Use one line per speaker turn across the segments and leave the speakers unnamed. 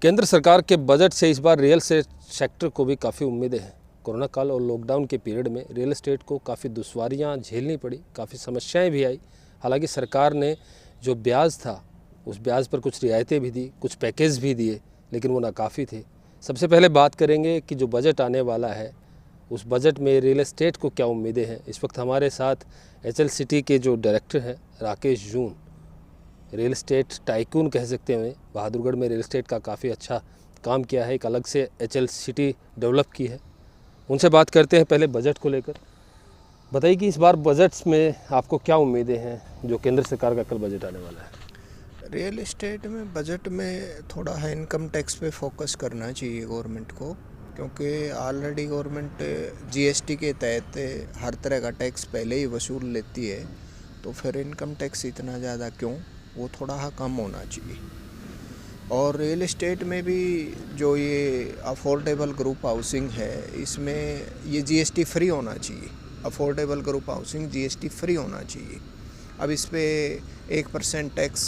केंद्र सरकार के बजट से इस बार रियल एस्टेट सेक्टर को भी काफ़ी उम्मीदें हैं। कोरोना काल और लॉकडाउन के पीरियड में रियल एस्टेट को काफ़ी दुश्वारियां झेलनी पड़ी, काफ़ी समस्याएं भी आई। हालांकि सरकार ने जो ब्याज था उस ब्याज पर कुछ रियायतें भी दी, कुछ पैकेज भी दिए, लेकिन वो नाकाफ़ी थे। सबसे पहले बात करेंगे कि जो बजट आने वाला है उस बजट में रियल एस्टेट को क्या उम्मीदें हैं। इस वक्त हमारे साथ HL के जो डायरेक्टर हैं राकेश जून, रियल एस्टेट टाइकून कह सकते हैं। बहादुरगढ़ में रियल एस्टेट का काफ़ी अच्छा काम किया है, एक अलग से HL डेवलप की है। उनसे बात करते हैं पहले बजट को लेकर। बताइए कि इस बार बजट्स में आपको क्या उम्मीदें हैं जो केंद्र सरकार का कल बजट आने वाला है।
रियल एस्टेट में बजट में थोड़ा है इनकम टैक्स पे फोकस करना चाहिए गवर्नमेंट को, क्योंकि ऑलरेडी गवर्नमेंट GST के तहत हर तरह का टैक्स पहले ही वसूल लेती है, तो फिर इनकम टैक्स इतना ज़्यादा क्यों, वो थोड़ा कम होना चाहिए। और रियल एस्टेट में भी जो ये अफोर्डेबल ग्रुप हाउसिंग है, इसमें ये GST फ्री होना चाहिए। Affordable group housing GST free होना चाहिए। अब इस पे 1% टैक्स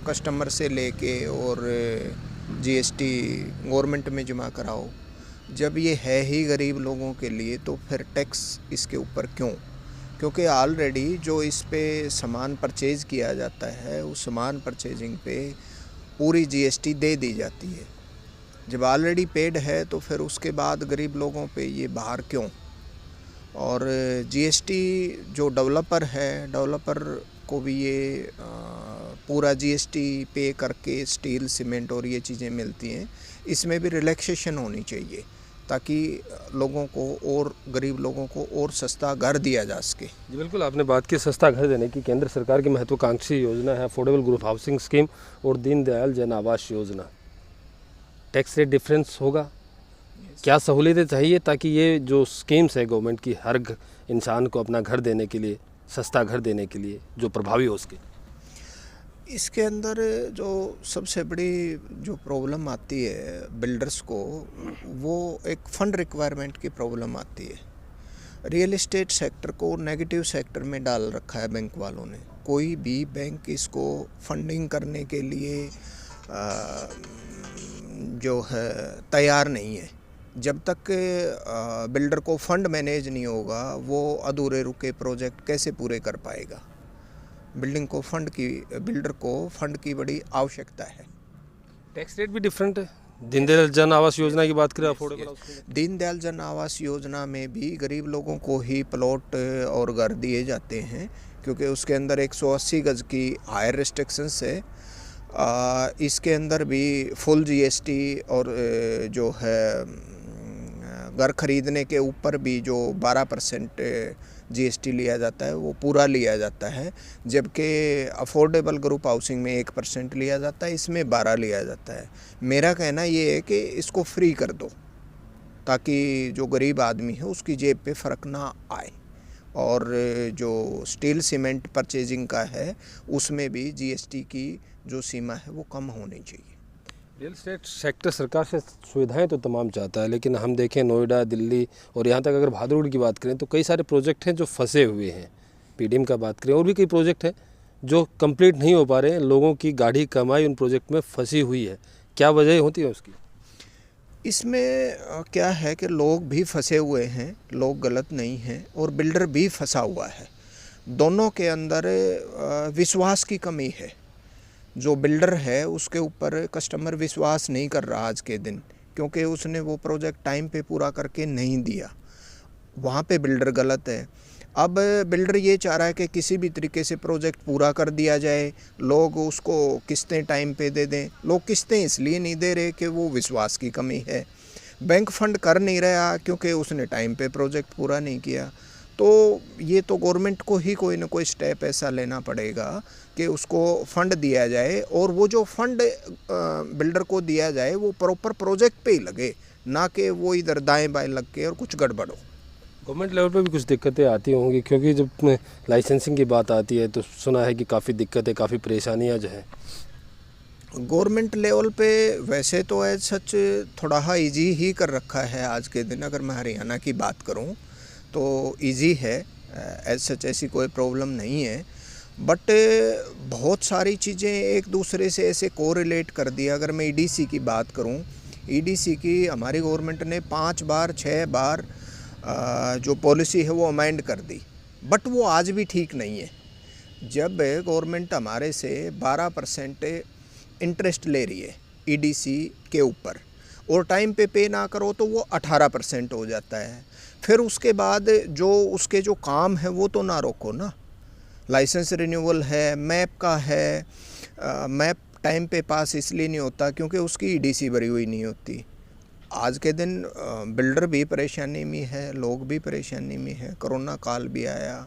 कस्टमर से लेके और GST गवर्नमेंट में जमा कराओ। जब ये है ही गरीब लोगों के लिए, तो फिर टैक्स इसके ऊपर क्यों? क्योंकि ऑलरेडी जो इस पे सामान परचेज़ किया जाता है, उस सामान परचेजिंग पे पूरी GST दे दी जाती है। जब ऑलरेडी पेड है तो फिर उसके बाद गरीब लोगों पे ये बाहर क्यों? और GST जो डेवलपर है, डेवलपर को भी ये पूरा GST पे करके स्टील, सीमेंट और ये चीज़ें मिलती हैं। इसमें भी रिलैक्सेशन होनी चाहिए ताकि लोगों को और गरीब लोगों को और सस्ता घर दिया जा सके।
जी बिल्कुल, आपने बात की सस्ता घर देने की। केंद्र सरकार की महत्वाकांक्षी योजना है अफोर्डेबल ग्रुप हाउसिंग स्कीम और दीनदयाल जन Awas Yojana. Tax rate difference होगा, क्या सहूलियतें चाहिए ताकि ये जो स्कीम्स है गवर्नमेंट की हर इंसान को अपना घर देने के लिए, सस्ता घर देने के लिए जो प्रभावी हो सके।
इसके अंदर जो सबसे बड़ी जो प्रॉब्लम आती है बिल्डर्स को, वो एक फ़ंड रिक्वायरमेंट की प्रॉब्लम आती है। रियल एस्टेट सेक्टर को नेगेटिव सेक्टर में डाल रखा है बैंक वालों ने। कोई भी बैंक इसको फंडिंग करने के लिए जो है तैयार नहीं है। जब तक बिल्डर को फंड मैनेज नहीं होगा, वो अधूरे रुके प्रोजेक्ट कैसे पूरे कर पाएगा। बिल्डर को फंड की बड़ी आवश्यकता है।
टैक्स रेट भी डिफरेंट है। दीनदयाल जन आवास योजना की बात करें, अफोर्डेबल
दीनदयाल जन आवास योजना में भी गरीब लोगों को ही प्लॉट और घर दिए जाते हैं, क्योंकि उसके अंदर 180 गज की हायर रिस्ट्रिक्शंस है। इसके अंदर भी फुल GST और जो है घर खरीदने के ऊपर भी जो 12% GST लिया जाता है, वो पूरा लिया जाता है। जबकि अफोर्डेबल ग्रुप हाउसिंग में 1% लिया जाता है, इसमें 12 लिया जाता है। मेरा कहना ये है कि इसको फ्री कर दो ताकि जो गरीब आदमी है उसकी जेब पे फ़र्क ना आए। और जो स्टील सीमेंट परचेजिंग का है, उसमें भी GST की जो सीमा है वो कम होनी चाहिए।
रियल एस्टेट सेक्टर सरकार से सुविधाएं तो तमाम चाहता है, लेकिन हम देखें नोएडा, दिल्ली और यहाँ तक अगर बहादुरगढ़ की बात करें तो कई सारे प्रोजेक्ट हैं जो फंसे हुए हैं। PDM का बात करें और भी कई प्रोजेक्ट हैं जो कंप्लीट नहीं हो पा रहे हैं। लोगों की गाढ़ी कमाई उन प्रोजेक्ट में फंसी हुई है। क्या वजह होती है उसकी?
इसमें क्या है कि लोग भी फंसे हुए हैं, लोग गलत नहीं हैं, और बिल्डर भी फंसा हुआ है। दोनों के अंदर विश्वास की कमी है। जो बिल्डर है उसके ऊपर कस्टमर विश्वास नहीं कर रहा आज के दिन, क्योंकि उसने वो प्रोजेक्ट टाइम पे पूरा करके नहीं दिया। वहाँ पे बिल्डर गलत है। अब बिल्डर ये चाह रहा है कि किसी भी तरीके से प्रोजेक्ट पूरा कर दिया जाए, लोग उसको किस्तें टाइम पे दे दें। लोग किस्तें इसलिए नहीं दे रहे कि वो विश्वास की कमी है। बैंक फंड कर नहीं रहा क्योंकि उसने टाइम पे प्रोजेक्ट पूरा नहीं किया। तो ये तो गवर्नमेंट को ही कोई ना कोई स्टेप ऐसा लेना पड़ेगा कि उसको फंड दिया जाए, और वो जो फंड बिल्डर को दिया जाए वो प्रॉपर प्रोजेक्ट पे ही लगे, ना कि वो इधर दाएं बाएं लग के और कुछ गड़बड़ हो।
गवर्नमेंट लेवल पे भी कुछ दिक्कतें आती होंगी, क्योंकि जब लाइसेंसिंग की बात आती है तो सुना है कि काफ़ी दिक्कतें, काफ़ी परेशानियां जो है।
गवर्नमेंट लेवल पे वैसे तो एज सच थोड़ा इजी ही कर रखा है आज के दिन। अगर मैं हरियाणा की बात करूं तो इजी है, एज सच ऐसी कोई प्रॉब्लम नहीं है। बट बहुत सारी चीज़ें एक दूसरे से ऐसे कोरिलेट कर दिया। अगर मैं ईडीसी की बात करूं, ईडीसी की हमारी गवर्नमेंट ने 5 बार 6 बार जो पॉलिसी है वो अमेंड कर दी, बट वो आज भी ठीक नहीं है। जब गवर्नमेंट हमारे से 12% इंटरेस्ट ले रही है ईडीसी के ऊपर और टाइम पे ना करो तो वो 18% हो जाता है, फिर उसके बाद जो उसके जो काम है वो तो ना रोको ना। लाइसेंस रिन्यूअल है, मैप का है, मैप टाइम पे पास इसलिए नहीं होता क्योंकि उसकी ईडीसी भरी हुई नहीं होती। आज के दिन बिल्डर भी परेशानी में है, लोग भी परेशानी में है, कोरोना काल भी आया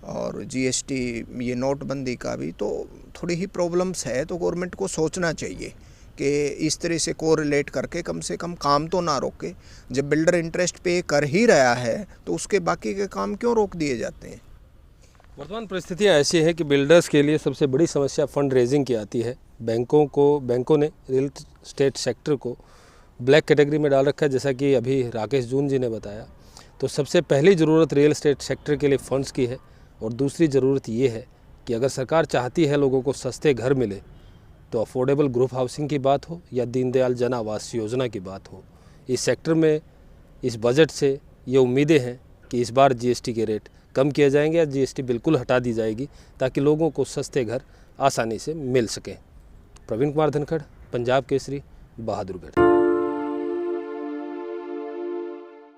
और जीएसटी ये नोटबंदी का भी तो थोड़ी ही प्रॉब्लम्स है। तो गवर्नमेंट को सोचना चाहिए कि इस तरह से कोरिलेट करके कम से कम काम तो ना रोके। जब बिल्डर इंटरेस्ट पे कर ही रहा है तो उसके बाकी के काम क्यों रोक दिए जाते हैं।
वर्तमान परिस्थितियाँ ऐसी हैं कि बिल्डर्स के लिए सबसे बड़ी समस्या फंड रेजिंग की आती है। बैंकों ने रियल स्टेट सेक्टर को ब्लैक कैटेगरी में डाल रखा है, जैसा कि अभी राकेश जून जी ने बताया। तो सबसे पहली ज़रूरत रियल एस्टेट सेक्टर के लिए फ़ंड्स की है और दूसरी ज़रूरत ये है कि अगर सरकार चाहती है लोगों को सस्ते घर मिले तो अफोर्डेबल ग्रुप हाउसिंग की बात हो या दीनदयाल जन आवास योजना की बात हो, इस सेक्टर में इस बजट से ये उम्मीदें हैं कि इस बार जीएसटी के रेट कम किए जाएंगे या जीएसटी बिल्कुल हटा दी जाएगी ताकि लोगों को सस्ते घर आसानी से मिल सकें। प्रवीण कुमार धनखड़, पंजाब केसरी, बहादुरगढ़।